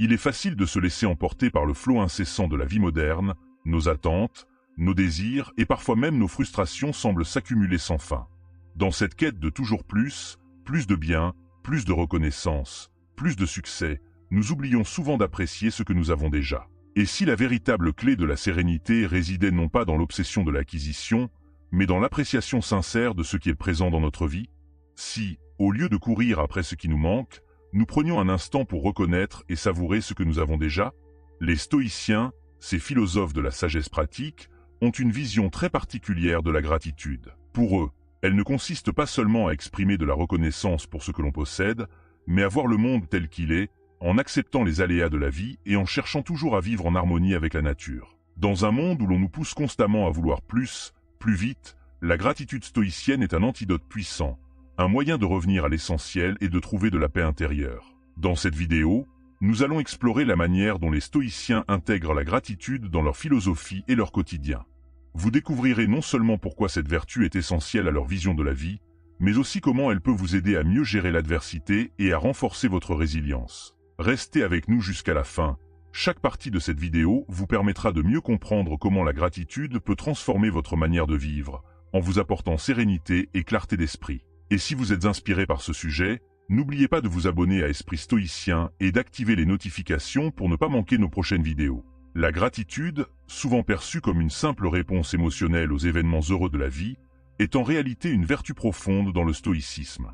Il est facile de se laisser emporter par le flot incessant de la vie moderne, nos attentes, nos désirs et parfois même nos frustrations semblent s'accumuler sans fin. Dans cette quête de toujours plus de biens, plus de reconnaissance, plus de succès, nous oublions souvent d'apprécier ce que nous avons déjà. Et si la véritable clé de la sérénité résidait non pas dans l'obsession de l'acquisition, mais dans l'appréciation sincère de ce qui est présent dans notre vie? Si, au lieu de courir après ce qui nous manque, nous prenions un instant pour reconnaître et savourer ce que nous avons déjà? Les stoïciens, ces philosophes de la sagesse pratique, ont une vision très particulière de la gratitude. Pour eux, elle ne consiste pas seulement à exprimer de la reconnaissance pour ce que l'on possède, mais à voir le monde tel qu'il est, en acceptant les aléas de la vie et en cherchant toujours à vivre en harmonie avec la nature. Dans un monde où l'on nous pousse constamment à vouloir plus vite, la gratitude stoïcienne est un antidote puissant, un moyen de revenir à l'essentiel et de trouver de la paix intérieure. Dans cette vidéo, nous allons explorer la manière dont les stoïciens intègrent la gratitude dans leur philosophie et leur quotidien. Vous découvrirez non seulement pourquoi cette vertu est essentielle à leur vision de la vie, mais aussi comment elle peut vous aider à mieux gérer l'adversité et à renforcer votre résilience. Restez avec nous jusqu'à la fin. Chaque partie de cette vidéo vous permettra de mieux comprendre comment la gratitude peut transformer votre manière de vivre, en vous apportant sérénité et clarté d'esprit. Et si vous êtes inspiré par ce sujet, n'oubliez pas de vous abonner à Esprit Stoïcien et d'activer les notifications pour ne pas manquer nos prochaines vidéos. La gratitude, souvent perçue comme une simple réponse émotionnelle aux événements heureux de la vie, est en réalité une vertu profonde dans le stoïcisme.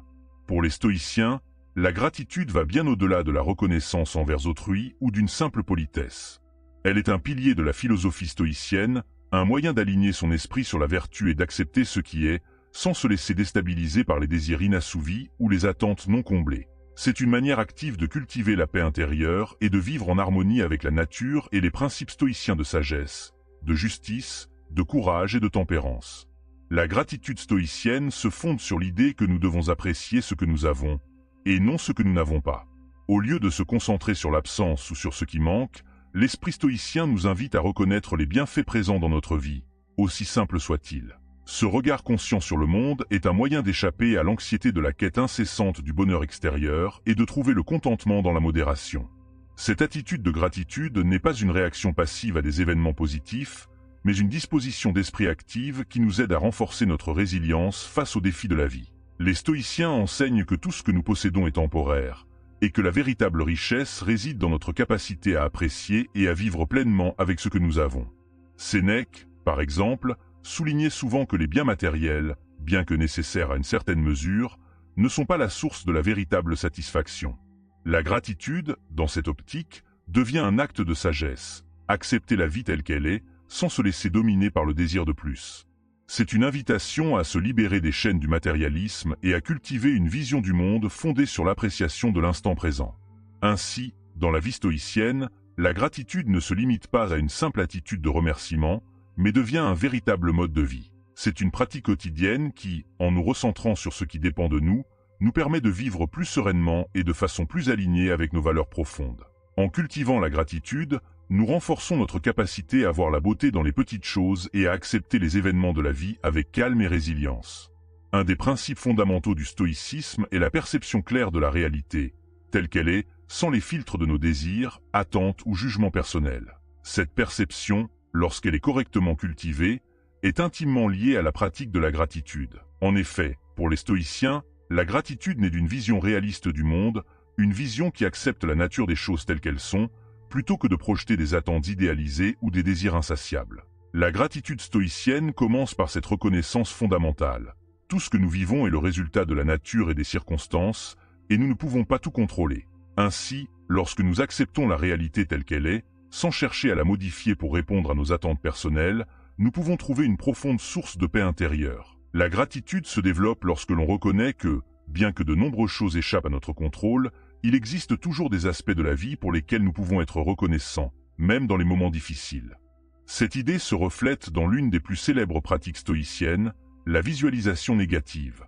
Pour les stoïciens, la gratitude va bien au-delà de la reconnaissance envers autrui ou d'une simple politesse. Elle est un pilier de la philosophie stoïcienne, un moyen d'aligner son esprit sur la vertu et d'accepter ce qui est, sans se laisser déstabiliser par les désirs inassouvis ou les attentes non comblées. C'est une manière active de cultiver la paix intérieure et de vivre en harmonie avec la nature et les principes stoïciens de sagesse, de justice, de courage et de tempérance. La gratitude stoïcienne se fonde sur l'idée que nous devons apprécier ce que nous avons, et non ce que nous n'avons pas. Au lieu de se concentrer sur l'absence ou sur ce qui manque, l'esprit stoïcien nous invite à reconnaître les bienfaits présents dans notre vie, aussi simple soit-il. Ce regard conscient sur le monde est un moyen d'échapper à l'anxiété de la quête incessante du bonheur extérieur et de trouver le contentement dans la modération. Cette attitude de gratitude n'est pas une réaction passive à des événements positifs, mais une disposition d'esprit active qui nous aide à renforcer notre résilience face aux défis de la vie. Les stoïciens enseignent que tout ce que nous possédons est temporaire, et que la véritable richesse réside dans notre capacité à apprécier et à vivre pleinement avec ce que nous avons. Sénèque, par exemple, soulignait souvent que les biens matériels, bien que nécessaires à une certaine mesure, ne sont pas la source de la véritable satisfaction. La gratitude, dans cette optique, devient un acte de sagesse, accepter la vie telle qu'elle est, sans se laisser dominer par le désir de plus. C'est une invitation à se libérer des chaînes du matérialisme et à cultiver une vision du monde fondée sur l'appréciation de l'instant présent. Ainsi, dans la vie stoïcienne, la gratitude ne se limite pas à une simple attitude de remerciement, mais devient un véritable mode de vie. C'est une pratique quotidienne qui, en nous recentrant sur ce qui dépend de nous, nous permet de vivre plus sereinement et de façon plus alignée avec nos valeurs profondes. En cultivant la gratitude, nous renforçons notre capacité à voir la beauté dans les petites choses et à accepter les événements de la vie avec calme et résilience. Un des principes fondamentaux du stoïcisme est la perception claire de la réalité, telle qu'elle est, sans les filtres de nos désirs, attentes ou jugements personnels. Cette perception, lorsqu'elle est correctement cultivée, est intimement liée à la pratique de la gratitude. En effet, pour les stoïciens, la gratitude naît d'une vision réaliste du monde, une vision qui accepte la nature des choses telles qu'elles sont, plutôt que de projeter des attentes idéalisées ou des désirs insatiables. La gratitude stoïcienne commence par cette reconnaissance fondamentale. Tout ce que nous vivons est le résultat de la nature et des circonstances, et nous ne pouvons pas tout contrôler. Ainsi, lorsque nous acceptons la réalité telle qu'elle est, sans chercher à la modifier pour répondre à nos attentes personnelles, nous pouvons trouver une profonde source de paix intérieure. La gratitude se développe lorsque l'on reconnaît que, bien que de nombreuses choses échappent à notre contrôle, il existe toujours des aspects de la vie pour lesquels nous pouvons être reconnaissants, même dans les moments difficiles. Cette idée se reflète dans l'une des plus célèbres pratiques stoïciennes, la visualisation négative.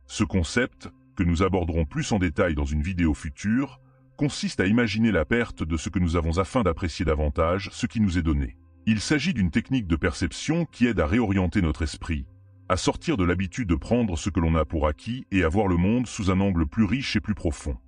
Ce concept, que nous aborderons plus en détail dans une vidéo future, consiste à imaginer la perte de ce que nous avons afin d'apprécier davantage ce qui nous est donné. Il s'agit d'une technique de perception qui aide à réorienter notre esprit, à sortir de l'habitude de prendre ce que l'on a pour acquis et à voir le monde sous un angle plus riche et plus profond.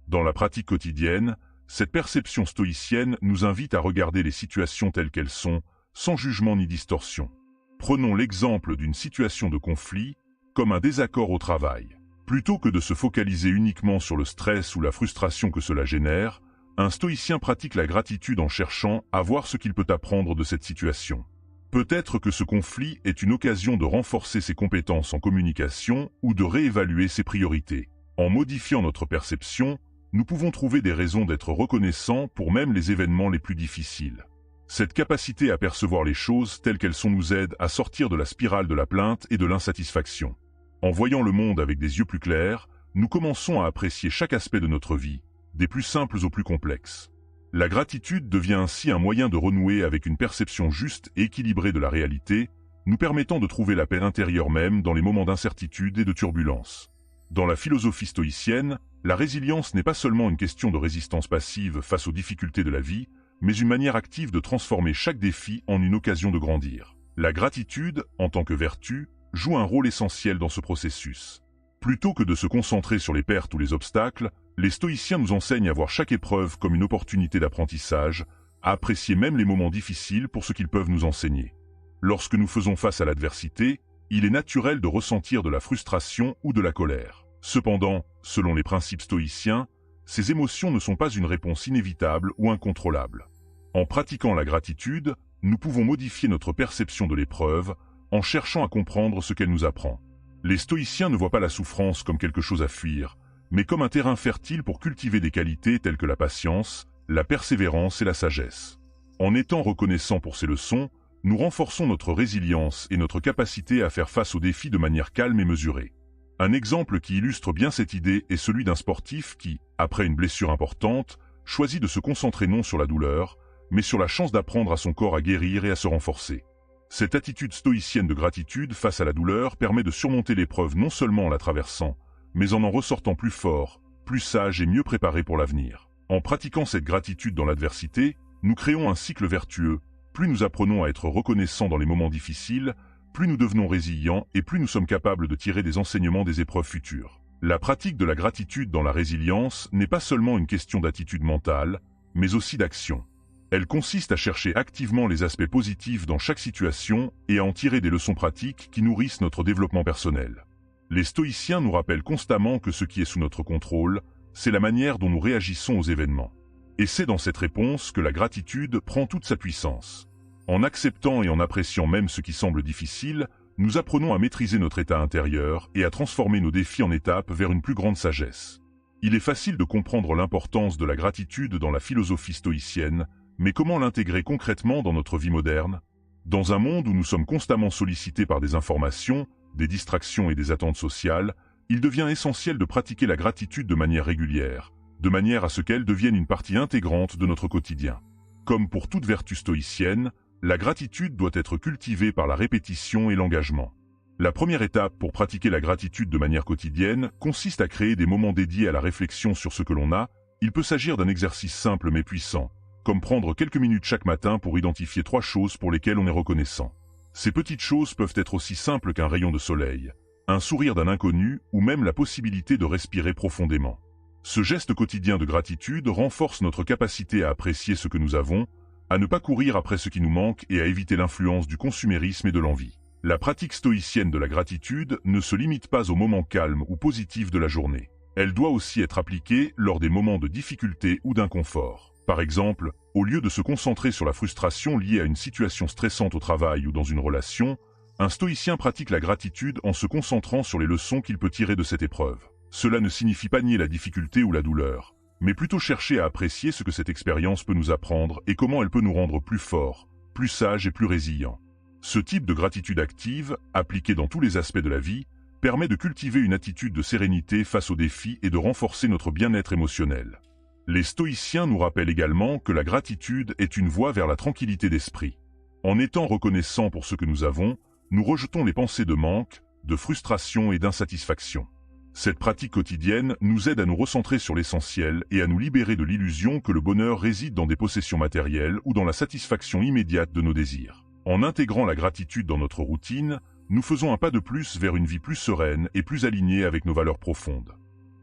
Dans la pratique quotidienne, Cette perception stoïcienne nous invite à regarder les situations telles qu'elles sont, sans jugement ni distorsion. Prenons l'exemple d'une situation de conflit, comme un désaccord au travail. Plutôt que de se focaliser uniquement sur le stress ou la frustration que cela génère, un stoïcien pratique la gratitude en cherchant à voir ce qu'il peut apprendre de cette situation. Peut-être que ce conflit est une occasion de renforcer ses compétences en communication ou de réévaluer ses priorités. En modifiant notre perception, nous pouvons trouver des raisons d'être reconnaissants pour même les événements les plus difficiles. Cette capacité à percevoir les choses telles qu'elles sont nous aide à sortir de la spirale de la plainte et de l'insatisfaction. En voyant le monde avec des yeux plus clairs, nous commençons à apprécier chaque aspect de notre vie, des plus simples aux plus complexes. La gratitude devient ainsi un moyen de renouer avec une perception juste et équilibrée de la réalité, nous permettant de trouver la paix intérieure même dans les moments d'incertitude et de turbulence. Dans la philosophie stoïcienne, la résilience n'est pas seulement une question de résistance passive face aux difficultés de la vie, mais une manière active de transformer chaque défi en une occasion de grandir. La gratitude, en tant que vertu, joue un rôle essentiel dans ce processus. Plutôt que de se concentrer sur les pertes ou les obstacles, les stoïciens nous enseignent à voir chaque épreuve comme une opportunité d'apprentissage, à apprécier même les moments difficiles pour ce qu'ils peuvent nous enseigner. Lorsque nous faisons face à l'adversité, il est naturel de ressentir de la frustration ou de la colère. Cependant, selon les principes stoïciens, ces émotions ne sont pas une réponse inévitable ou incontrôlable. En pratiquant la gratitude, nous pouvons modifier notre perception de l'épreuve en cherchant à comprendre ce qu'elle nous apprend. Les stoïciens ne voient pas la souffrance comme quelque chose à fuir, mais comme un terrain fertile pour cultiver des qualités telles que la patience, la persévérance et la sagesse. En étant reconnaissants pour ces leçons, nous renforçons notre résilience et notre capacité à faire face aux défis de manière calme et mesurée. Un exemple qui illustre bien cette idée est celui d'un sportif qui, après une blessure importante, choisit de se concentrer non sur la douleur, mais sur la chance d'apprendre à son corps à guérir et à se renforcer. Cette attitude stoïcienne de gratitude face à la douleur permet de surmonter l'épreuve non seulement en la traversant, mais en ressortant plus fort, plus sage et mieux préparé pour l'avenir. En pratiquant cette gratitude dans l'adversité, nous créons un cycle vertueux. Plus nous apprenons à être reconnaissants dans les moments difficiles, plus nous devenons résilients et plus nous sommes capables de tirer des enseignements des épreuves futures. La pratique de la gratitude dans la résilience n'est pas seulement une question d'attitude mentale, mais aussi d'action. Elle consiste à chercher activement les aspects positifs dans chaque situation et à en tirer des leçons pratiques qui nourrissent notre développement personnel. Les stoïciens nous rappellent constamment que ce qui est sous notre contrôle, c'est la manière dont nous réagissons aux événements. Et c'est dans cette réponse que la gratitude prend toute sa puissance. En acceptant et en appréciant même ce qui semble difficile, nous apprenons à maîtriser notre état intérieur et à transformer nos défis en étapes vers une plus grande sagesse. Il est facile de comprendre l'importance de la gratitude dans la philosophie stoïcienne, mais comment l'intégrer concrètement dans notre vie moderne? Dans un monde où nous sommes constamment sollicités par des informations, des distractions et des attentes sociales, il devient essentiel de pratiquer la gratitude de manière régulière, de manière à ce qu'elle devienne une partie intégrante de notre quotidien. Comme pour toute vertu stoïcienne, la gratitude doit être cultivée par la répétition et l'engagement. La première étape pour pratiquer la gratitude de manière quotidienne consiste à créer des moments dédiés à la réflexion sur ce que l'on a. Il peut s'agir d'un exercice simple mais puissant, comme prendre quelques minutes chaque matin pour identifier 3 choses pour lesquelles on est reconnaissant. Ces petites choses peuvent être aussi simples qu'un rayon de soleil, un sourire d'un inconnu ou même la possibilité de respirer profondément. Ce geste quotidien de gratitude renforce notre capacité à apprécier ce que nous avons, à ne pas courir après ce qui nous manque et à éviter l'influence du consumérisme et de l'envie. La pratique stoïcienne de la gratitude ne se limite pas aux moments calmes ou positifs de la journée. Elle doit aussi être appliquée lors des moments de difficulté ou d'inconfort. Par exemple, au lieu de se concentrer sur la frustration liée à une situation stressante au travail ou dans une relation, un stoïcien pratique la gratitude en se concentrant sur les leçons qu'il peut tirer de cette épreuve. Cela ne signifie pas nier la difficulté ou la douleur, mais plutôt chercher à apprécier ce que cette expérience peut nous apprendre et comment elle peut nous rendre plus forts, plus sages et plus résilients. Ce type de gratitude active, appliquée dans tous les aspects de la vie, permet de cultiver une attitude de sérénité face aux défis et de renforcer notre bien-être émotionnel. Les stoïciens nous rappellent également que la gratitude est une voie vers la tranquillité d'esprit. En étant reconnaissants pour ce que nous avons, nous rejetons les pensées de manque, de frustration et d'insatisfaction. Cette pratique quotidienne nous aide à nous recentrer sur l'essentiel et à nous libérer de l'illusion que le bonheur réside dans des possessions matérielles ou dans la satisfaction immédiate de nos désirs. En intégrant la gratitude dans notre routine, nous faisons un pas de plus vers une vie plus sereine et plus alignée avec nos valeurs profondes.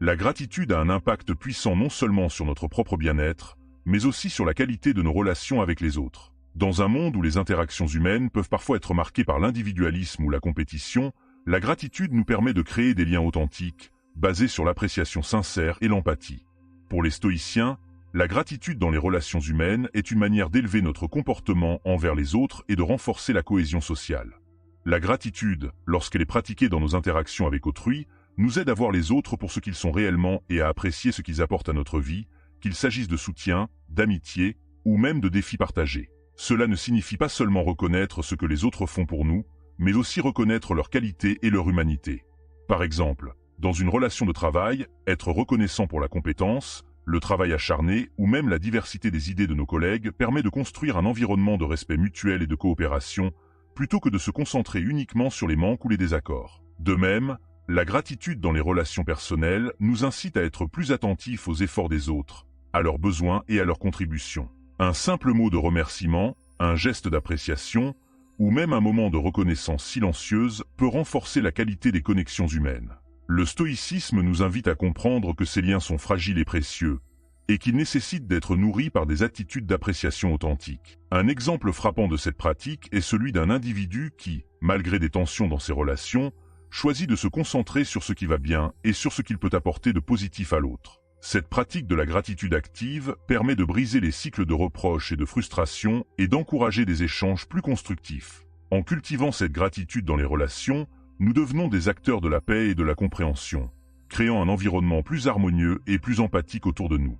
La gratitude a un impact puissant non seulement sur notre propre bien-être, mais aussi sur la qualité de nos relations avec les autres. Dans un monde où les interactions humaines peuvent parfois être marquées par l'individualisme ou la compétition, la gratitude nous permet de créer des liens authentiques, basés sur l'appréciation sincère et l'empathie. Pour les stoïciens, la gratitude dans les relations humaines est une manière d'élever notre comportement envers les autres et de renforcer la cohésion sociale. La gratitude, lorsqu'elle est pratiquée dans nos interactions avec autrui, nous aide à voir les autres pour ce qu'ils sont réellement et à apprécier ce qu'ils apportent à notre vie, qu'il s'agisse de soutien, d'amitié ou même de défis partagés. Cela ne signifie pas seulement reconnaître ce que les autres font pour nous, mais aussi reconnaître leur qualité et leur humanité. Par exemple, dans une relation de travail, être reconnaissant pour la compétence, le travail acharné ou même la diversité des idées de nos collègues permet de construire un environnement de respect mutuel et de coopération, plutôt que de se concentrer uniquement sur les manques ou les désaccords. De même, la gratitude dans les relations personnelles nous incite à être plus attentifs aux efforts des autres, à leurs besoins et à leurs contributions. Un simple mot de remerciement, un geste d'appréciation, ou même un moment de reconnaissance silencieuse peut renforcer la qualité des connexions humaines. Le stoïcisme nous invite à comprendre que ces liens sont fragiles et précieux, et qu'ils nécessitent d'être nourris par des attitudes d'appréciation authentiques. Un exemple frappant de cette pratique est celui d'un individu qui, malgré des tensions dans ses relations, choisit de se concentrer sur ce qui va bien et sur ce qu'il peut apporter de positif à l'autre. Cette pratique de la gratitude active permet de briser les cycles de reproches et de frustration et d'encourager des échanges plus constructifs. En cultivant cette gratitude dans les relations, nous devenons des acteurs de la paix et de la compréhension, créant un environnement plus harmonieux et plus empathique autour de nous.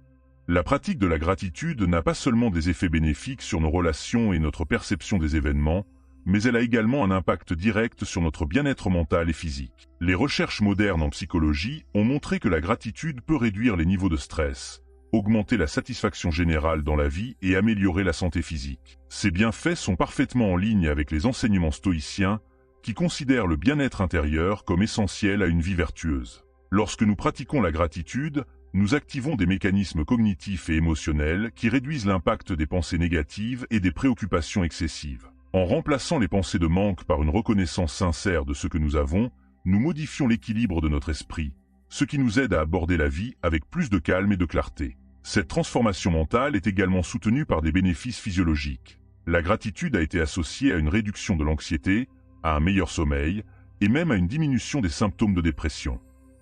La pratique de la gratitude n'a pas seulement des effets bénéfiques sur nos relations et notre perception des événements, mais elle a également un impact direct sur notre bien-être mental et physique. Les recherches modernes en psychologie ont montré que la gratitude peut réduire les niveaux de stress, augmenter la satisfaction générale dans la vie et améliorer la santé physique. Ces bienfaits sont parfaitement en ligne avec les enseignements stoïciens qui considèrent le bien-être intérieur comme essentiel à une vie vertueuse. Lorsque nous pratiquons la gratitude, nous activons des mécanismes cognitifs et émotionnels qui réduisent l'impact des pensées négatives et des préoccupations excessives. En remplaçant les pensées de manque par une reconnaissance sincère de ce que nous avons, nous modifions l'équilibre de notre esprit, ce qui nous aide à aborder la vie avec plus de calme et de clarté. Cette transformation mentale est également soutenue par des bénéfices physiologiques. La gratitude a été associée à une réduction de l'anxiété, à un meilleur sommeil, et même à une diminution des symptômes de dépression.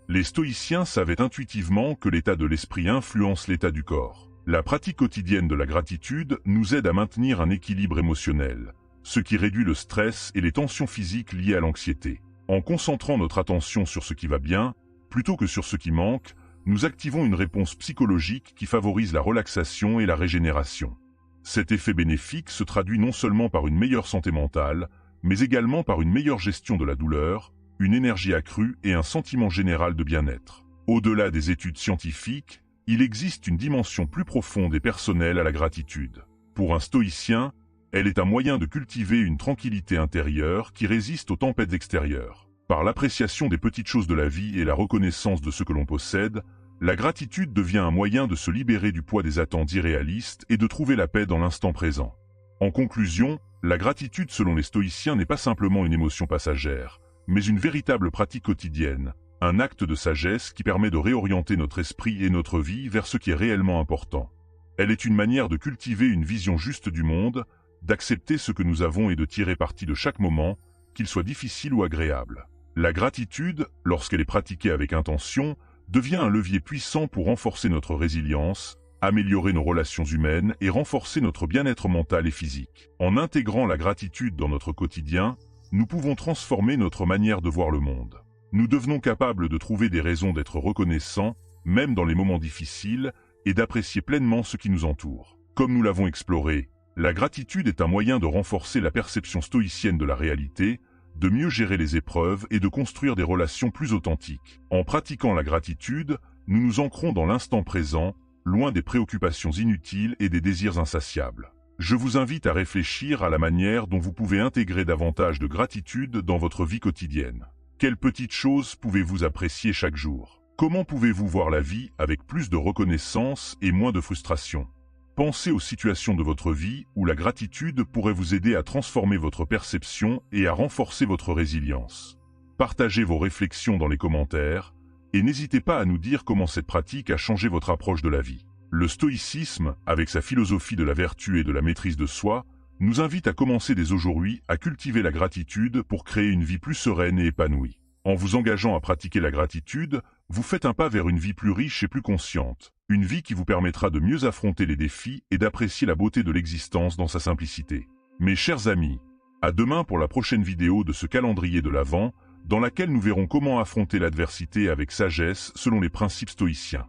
Les stoïciens savaient intuitivement que l'état de l'esprit influence l'état du corps. La pratique quotidienne de la gratitude nous aide à maintenir un équilibre émotionnel, ce qui réduit le stress et les tensions physiques liées à l'anxiété. En concentrant notre attention sur ce qui va bien, plutôt que sur ce qui manque, nous activons une réponse psychologique qui favorise la relaxation et la régénération. Cet effet bénéfique se traduit non seulement par une meilleure santé mentale, mais également par une meilleure gestion de la douleur, une énergie accrue et un sentiment général de bien-être. Au-delà des études scientifiques, il existe une dimension plus profonde et personnelle à la gratitude. Pour un stoïcien, elle est un moyen de cultiver une tranquillité intérieure qui résiste aux tempêtes extérieures. Par l'appréciation des petites choses de la vie et la reconnaissance de ce que l'on possède, la gratitude devient un moyen de se libérer du poids des attentes irréalistes et de trouver la paix dans l'instant présent. En conclusion, la gratitude selon les stoïciens n'est pas simplement une émotion passagère, mais une véritable pratique quotidienne, un acte de sagesse qui permet de réorienter notre esprit et notre vie vers ce qui est réellement important. Elle est une manière de cultiver une vision juste du monde, d'accepter ce que nous avons et de tirer parti de chaque moment, qu'il soit difficile ou agréable. La gratitude, lorsqu'elle est pratiquée avec intention, devient un levier puissant pour renforcer notre résilience, améliorer nos relations humaines et renforcer notre bien-être mental et physique. En intégrant la gratitude dans notre quotidien, nous pouvons transformer notre manière de voir le monde. Nous devenons capables de trouver des raisons d'être reconnaissants, même dans les moments difficiles, et d'apprécier pleinement ce qui nous entoure. Comme nous l'avons exploré, la gratitude est un moyen de renforcer la perception stoïcienne de la réalité, de mieux gérer les épreuves et de construire des relations plus authentiques. En pratiquant la gratitude, nous nous ancrons dans l'instant présent, loin des préoccupations inutiles et des désirs insatiables. Je vous invite à réfléchir à la manière dont vous pouvez intégrer davantage de gratitude dans votre vie quotidienne. Quelles petites choses pouvez-vous apprécier chaque jour? Comment pouvez-vous voir la vie avec plus de reconnaissance et moins de frustration? Pensez aux situations de votre vie où la gratitude pourrait vous aider à transformer votre perception et à renforcer votre résilience. Partagez vos réflexions dans les commentaires et n'hésitez pas à nous dire comment cette pratique a changé votre approche de la vie. Le stoïcisme, avec sa philosophie de la vertu et de la maîtrise de soi, nous invite à commencer dès aujourd'hui à cultiver la gratitude pour créer une vie plus sereine et épanouie. En vous engageant à pratiquer la gratitude, vous faites un pas vers une vie plus riche et plus consciente, une vie qui vous permettra de mieux affronter les défis et d'apprécier la beauté de l'existence dans sa simplicité. Mes chers amis, à demain pour la prochaine vidéo de ce calendrier de l'Avent, dans laquelle nous verrons comment affronter l'adversité avec sagesse selon les principes stoïciens.